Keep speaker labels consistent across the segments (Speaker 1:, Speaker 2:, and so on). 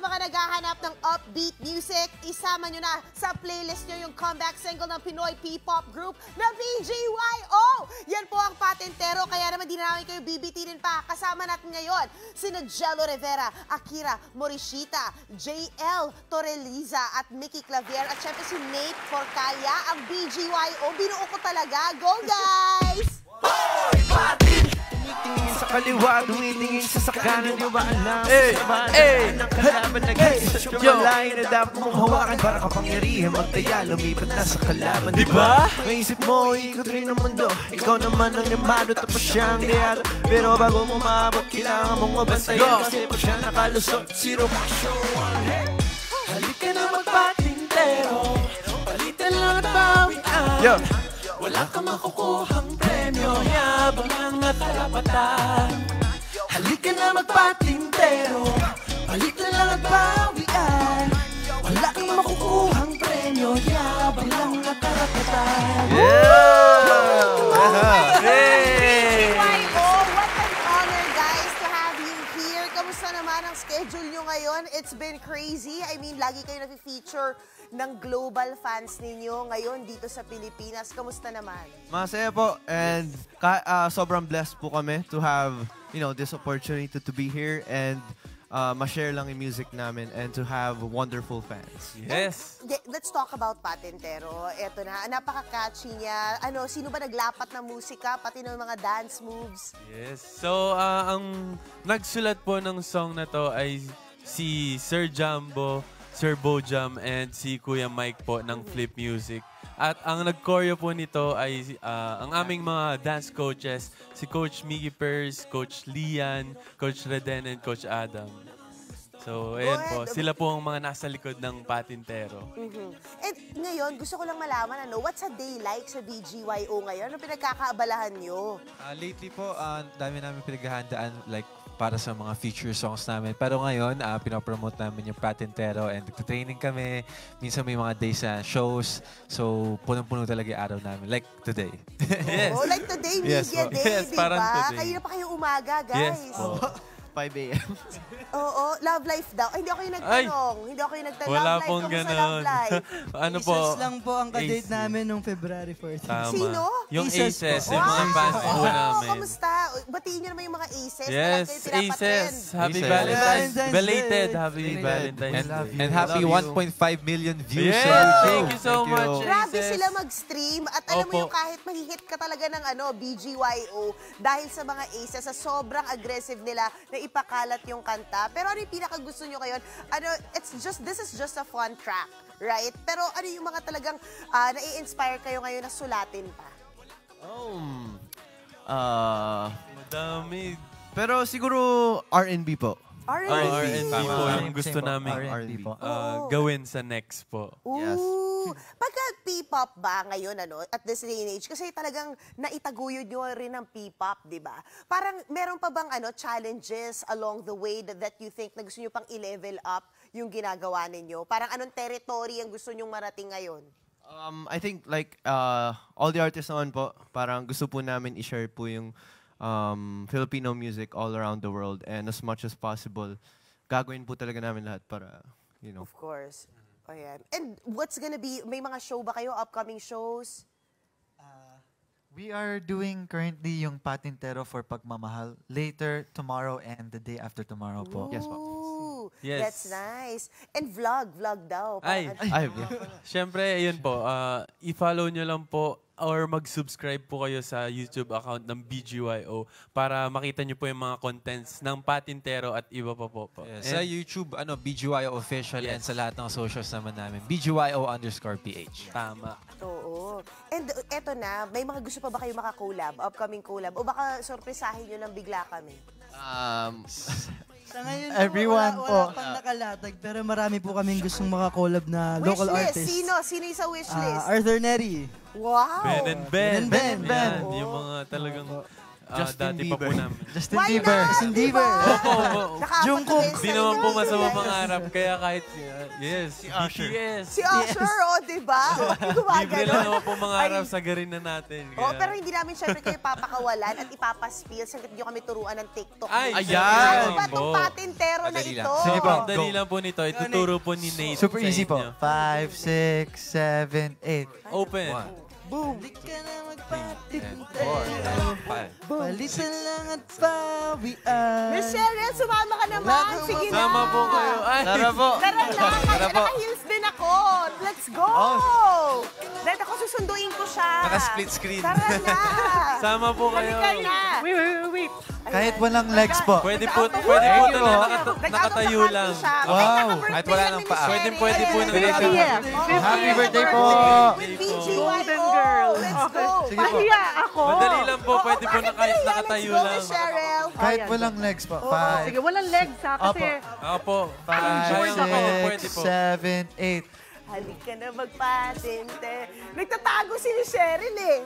Speaker 1: mga naghahanap ng upbeat music, isama nyo na sa playlist nyo yung comeback single ng Pinoy P-pop group na BGYO. Yan po ang Patintero, kaya naman di na namin kayo bibitirin pa. Kasama natin ngayon sina Jello Rivera, Akira Morishita, JL Torreliza at Mickey Clavier at syempre si Nate Porcaya, ang BGYO. Binuo ko talaga. Go guys!
Speaker 2: Tumitingin sa kaliwa, tumitingin sa kanan, di ba alam? Ng kalaban na guys, yung malayo na dapat mong hawakan para kapangyarihan magtaya, lumipat na sa kalaban, di ba? Maisip mo, ikot rin ang mundo, ikaw naman ang namado, tapos siyang liyado. Pero bago mo maabot, kailangan mong mabantayan, kasi pag siya nakalusot, zero action. Halika na magpatintero, palitan lang at bawian. Wala kang makukuhang premyo, yabang lang na karapatan. Halika na magpatintero, palitan lang at bawian. Wala kang makukuhang premyo, yabang lang na karapatan.
Speaker 1: BGYO, what an honor guys to have you here. Kamusta naman ang schedule nyo ngayon? It's been crazy. I mean, lagi kayo na-feature ng global fans ninyo ngayon dito sa Pilipinas. Kamusta naman?
Speaker 2: Masaya po, and sobrang blessed po kami to have, this opportunity to be here and ma-share lang yung music namin and to have wonderful fans.
Speaker 3: Yes!
Speaker 1: Let's talk about Patintero. Eto na, napaka-catchy niya. Sino ba naglapat ng musika, pati ng mga dance moves?
Speaker 3: Yes. So, ang nagsulat po ng song na to ay si Sir Jumbo, Sir Bojam, and si Kuya Mike po ng Flip Music. At ang nag-choreo po nito ay ang aming mga dance coaches, si Coach Miggy Pers, Coach Lian, Coach Reden, and Coach Adam. So, ayan po. Sila po ang mga nasa likod ng Patintero.
Speaker 1: And ngayon, gusto ko lang malaman, what's a day like sa BGYO ngayon? Ano pinagkakaabalahan nyo?
Speaker 4: Lately po, dami namin pinaghahandaan para sa mga feature songs namin. Pero ngayon, pinopromote namin yung Patintero and training kami. Minsan may mga days sa shows. So, punong-puno talaga yung araw namin. Like today.
Speaker 3: Yes.
Speaker 1: Oh, like today, Media Day,
Speaker 3: yes,
Speaker 1: diba?
Speaker 3: parang today.
Speaker 1: Kayo na pa kayo umaga, guys.
Speaker 3: Yes po.
Speaker 2: 5 a.m.
Speaker 1: Oo, love life daw. Ay, hindi ako yung nagtanong. Hindi ako yung nagtanong.
Speaker 3: Wala
Speaker 1: Love life,
Speaker 3: pong
Speaker 1: kamusta
Speaker 3: ganon.
Speaker 1: love life?
Speaker 3: Ano po?
Speaker 5: Aces lang po ang kadate
Speaker 3: AC.
Speaker 5: namin nung February 14.
Speaker 3: Tama.
Speaker 1: Sino?
Speaker 3: Yung
Speaker 5: Aces
Speaker 3: Aces,
Speaker 5: po.
Speaker 3: yung mga fans po
Speaker 1: Wow,
Speaker 3: namin.
Speaker 1: kamusta? Batiin nyo naman yung mga Aces.
Speaker 3: Yes,
Speaker 1: Walang kayo pinapatrend.
Speaker 3: Aces. Happy
Speaker 4: Aces.
Speaker 3: Valentine's.
Speaker 5: Valentine's
Speaker 3: Belated
Speaker 5: Day.
Speaker 3: Happy Valentine's Day.
Speaker 4: And happy 1.5 million views.
Speaker 3: Yes, thank you so much,
Speaker 1: Grabe
Speaker 3: Aces.
Speaker 1: sila mag-stream. At alam mo
Speaker 3: Opo.
Speaker 1: yung kahit mahihit ka talaga ng BGYO dahil sa mga Aces, sa sobrang aggressive nila na ipakalat yung kanta. Pero ano yung pinakagusto nyo ngayon? This is just a fun track, right? Pero ano yung mga talagang nai-inspire kayo ngayon na sulatin pa?
Speaker 3: Madami.
Speaker 2: Pero siguro R&B po.
Speaker 3: R&B po
Speaker 4: Tama.
Speaker 3: yung gusto namin
Speaker 2: R&B po.
Speaker 3: gawin sa next po.
Speaker 2: Yes.
Speaker 1: Ooh. Pagka P-pop ba ngayon, at this day and age, kasi talagang naitaguyod nyo rin ng P-pop, di ba? Parang meron pa bang challenges along the way that you think na gusto nyo pang i-level up yung ginagawa ninyo? Parang anong territory ang gusto nyong marating ngayon?
Speaker 2: I think all the artists naman po, parang gusto po namin i-share po yung Filipino music all around the world, and as much as possible, gagawin po talaga namin lahat para,
Speaker 1: Of course. Ayan. And what's gonna be, may mga show ba kayo, upcoming shows?
Speaker 6: We are doing currently yung Patintero for Pagmamahal later, tomorrow, and the day after tomorrow po.
Speaker 2: Yes po.
Speaker 1: Ooh,
Speaker 3: Yes.
Speaker 1: that's nice. And vlog daw.
Speaker 3: Ay, syempre, ayun po. I-follow nyo lang po or mag-subscribe po kayo sa YouTube account ng BGYO para makita nyo po yung mga contents ng Patintero at iba pa po.
Speaker 4: Yes. Sa YouTube, BGYO official, and sa lahat ng socials naman namin, BGYO_PH.
Speaker 3: Tama.
Speaker 1: Oo. And eto na, may mga gusto pa ba kayo makakolab, upcoming collab? O baka sorpresahin nyo lang bigla kami?
Speaker 5: Sa ngayon
Speaker 6: Everyone
Speaker 5: wala pang nakalatag, pero marami po kaming gustong makakolab na local
Speaker 1: Wishlist.
Speaker 5: artists.
Speaker 1: Sino yung sa wishlist?
Speaker 5: Arthur Neri.
Speaker 1: Wow.
Speaker 3: Ben and Ben.
Speaker 5: Ben and Ben.
Speaker 3: Yan,
Speaker 1: Oo.
Speaker 3: yung mga talagang
Speaker 2: Justin
Speaker 3: dati pa po
Speaker 2: Bieber.
Speaker 3: namin.
Speaker 6: Justin
Speaker 1: Why
Speaker 6: Bieber.
Speaker 1: not?
Speaker 5: Justin Bieber.
Speaker 1: Nakaapat
Speaker 5: Jungkook.
Speaker 1: na beses
Speaker 3: Di naman po
Speaker 1: na
Speaker 3: masama
Speaker 1: yun.
Speaker 3: mangarap, kaya kahit, yes,
Speaker 2: Si Usher.
Speaker 3: BTS.
Speaker 1: Si Usher, diba?
Speaker 3: Libre lang naman po mangarap, sagarin na natin.
Speaker 1: Oh,
Speaker 3: kaya-
Speaker 1: pero hindi namin syempre kayo papakawalan at ipapaspill sa nyo kami turuan ng TikTok.
Speaker 3: Ay,
Speaker 2: Ayan!
Speaker 1: Ano ba
Speaker 3: po.
Speaker 1: itong patintero na
Speaker 4: Madali
Speaker 1: ito?
Speaker 4: lang.
Speaker 6: Sige po.
Speaker 3: Ang dali lang po nito. Ituturo po ni Nate
Speaker 6: Super
Speaker 3: sa
Speaker 6: easy po.
Speaker 3: inyo.
Speaker 6: 5, 6, 7, 8.
Speaker 3: Open.
Speaker 5: Balik ka na magpatintero.
Speaker 4: 4, 5.
Speaker 5: Palitan lang at pawian.
Speaker 1: Miss Cheryl, sumama ka naman. Sige na.
Speaker 3: Sama po kayo. Ay,
Speaker 2: Tara po.
Speaker 1: Tara na, kasi naka-heels din ako. Let's go! Dahil ako susunduin ko siya.
Speaker 4: Naka-split screen.
Speaker 1: Tara na.
Speaker 3: sama po kayo.
Speaker 1: Halika na.
Speaker 7: Wait.
Speaker 6: Kahit walang legs po.
Speaker 3: Pwede po
Speaker 1: Nag-out of
Speaker 3: na
Speaker 1: the
Speaker 3: nakatayo
Speaker 1: country
Speaker 3: lang.
Speaker 1: siya.
Speaker 6: Wow.
Speaker 1: Naka-birthday
Speaker 4: Kahit wala
Speaker 1: lang
Speaker 4: nang
Speaker 1: ni
Speaker 4: paa.
Speaker 1: Miss
Speaker 3: Pwede po
Speaker 1: Cheryl.
Speaker 3: na
Speaker 6: Happy birthday po!
Speaker 1: With BGYO.
Speaker 7: Golden girl.
Speaker 1: Let's go.
Speaker 6: Sige po.
Speaker 7: Pahiya ako.
Speaker 3: Madali lang po. Pwede po na
Speaker 1: Bakit
Speaker 3: kahit
Speaker 1: nahiya?
Speaker 3: nakatayo
Speaker 1: Let's go,
Speaker 3: lang.
Speaker 1: Miss Cheryl.
Speaker 6: Kahit
Speaker 7: Ayan.
Speaker 6: walang legs po.
Speaker 7: Sige,
Speaker 6: 5,
Speaker 7: walang legs ha, kasi
Speaker 3: Ako po.
Speaker 6: 5,
Speaker 3: Pwede
Speaker 6: 6,
Speaker 3: po.
Speaker 6: 7, 8.
Speaker 1: Halika na magpatente. Nagtatago si Miss Cheryl eh.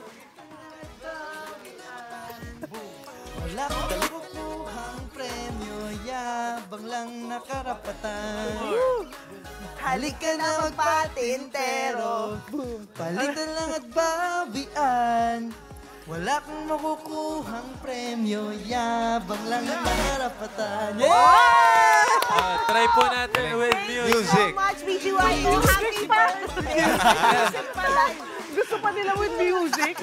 Speaker 5: Wala kang nakukuhang premyo, yabang lang nakarapatan.
Speaker 1: Halika na magpatintero.
Speaker 5: Palitan lang at bawian. Wala kang makukuhang premyo, yabang lang nakarapatan.
Speaker 3: Try po natin with music.
Speaker 4: Music.
Speaker 1: So much, BGYO. Happy birthday. Music pala.
Speaker 7: gusto pa nila with music.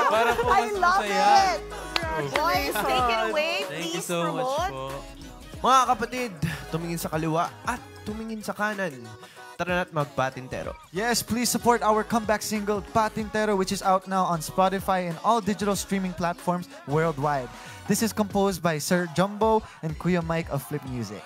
Speaker 3: Para po
Speaker 1: I
Speaker 3: mas
Speaker 1: love
Speaker 3: masaya.
Speaker 1: it. Boys, take it away.
Speaker 3: Thank you
Speaker 1: Please
Speaker 3: so much
Speaker 1: promote.
Speaker 3: po.
Speaker 2: Mga kapatid, tumingin sa kaliwa at tumingin sa kanan. Tara na't magpatintero.
Speaker 6: Yes, please support our comeback single, Patintero, which is out now on Spotify and all digital streaming platforms worldwide. This is composed by Sir Jumbo and Kuya Mike of Flip Music.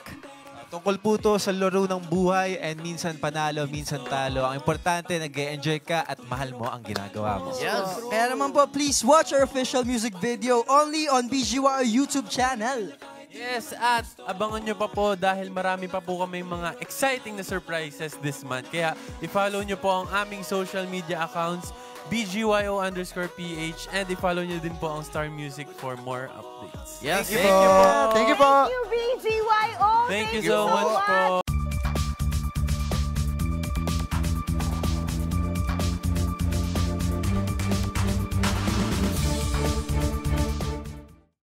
Speaker 4: Tungkol po to sa laro ng buhay and minsan panalo, minsan talo. Ang importante, nag-enjoy ka at mahal mo ang ginagawa mo.
Speaker 2: Yes.
Speaker 5: Kaya naman po, please watch our official music video only on BGYO YouTube channel.
Speaker 3: Yes, at abangan nyo pa po dahil marami pa po kami mga exciting na surprises this month. Kaya i-follow nyo po ang aming social media accounts, BGYO_PH, and i-follow nyo din po ang Star Music for more updates.
Speaker 2: Yes.
Speaker 6: Thank you po.
Speaker 1: Thank you, BGYO.
Speaker 3: Thank you so much po.